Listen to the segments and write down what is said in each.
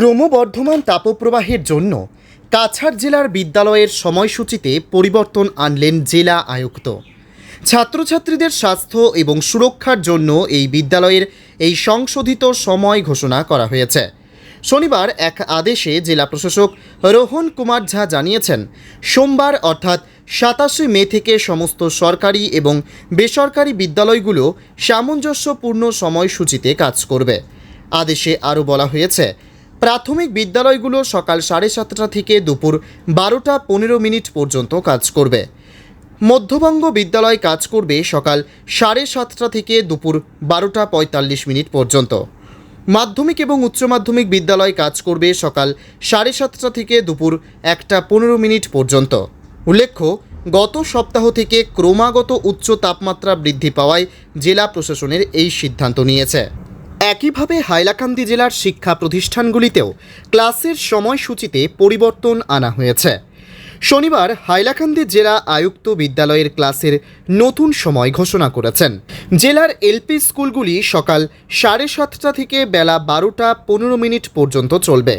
ক্রমবর্ধমান তাপপ্রবাহের জন্য কাছাড় জেলার বিদ্যালয়ের সময়সূচিতে পরিবর্তন আনলেন জেলা আয়ুক্ত। ছাত্রছাত্রীদের স্বাস্থ্য এবং সুরক্ষার জন্য এই বিদ্যালয়ের এই সংশোধিত সময় ঘোষণা করা হয়েছে। শনিবার এক আদেশে জেলা প্রশাসক রোহন কুমার ঝা জানিয়েছেন, সোমবার অর্থাৎ 27 মে থেকে সমস্ত সরকারি এবং বেসরকারি বিদ্যালয়গুলো সামঞ্জস্যপূর্ণ সময়সূচিতে কাজ করবে। আদেশে আরও বলা হয়েছে, প্রাথমিক বিদ্যালয়গুলো সকাল 7:30 থেকে দুপুর 12:15 পর্যন্ত কাজ করবে। মধ্যবঙ্গ বিদ্যালয় কাজ করবে সকাল 7:30 থেকে দুপুর 12:45 পর্যন্ত। মাধ্যমিক এবং উচ্চ মাধ্যমিক বিদ্যালয় কাজ করবে সকাল 7:30 থেকে দুপুর 1:15 পর্যন্ত। উল্লেখ্য, গত সপ্তাহ থেকে ক্রমাগত উচ্চ তাপমাত্রা বৃদ্ধি পাওয়ায় জেলা প্রশাসনের এই সিদ্ধান্ত নিয়েছে। একইভাবে হাইলাকান্দি জেলার শিক্ষা প্রতিষ্ঠানগুলিতেও ক্লাসের সময়সূচিতে পরিবর্তন আনা হয়েছে। শনিবার হাইলাকান্দি জেলা আয়ুক্ত বিদ্যালয়ের ক্লাসের নতুন সময় ঘোষণা করেছেন। জেলার এলপি স্কুলগুলি সকাল 7:30 থেকে বেলা 12:15 পর্যন্ত চলবে।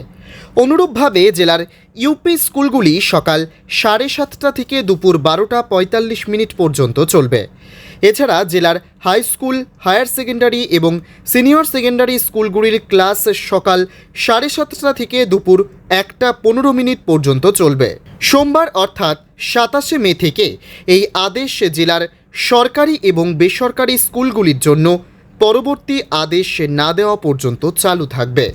অনুরূপভাবে জেলার ইউপি স্কুলগুলি সকাল 7:30 থেকে দুপুর 12:45 পর্যন্ত চলবে। এছাড়া জেলার হাই স্কুল, হায়ার সেকেন্ডারি এবং সিনিয়র সেকেন্ডারি স্কুলগুলির ক্লাস সকাল 7:30 থেকে দুপুর 1:15 পর্যন্ত চলবে। সোমবার অর্থাৎ 27 মে থেকে এই আদেশ জেলার সরকারি এবং বেসরকারি স্কুলগুলির জন্য পরবর্তী আদেশ না দেওয়া পর্যন্ত চালু থাকবে।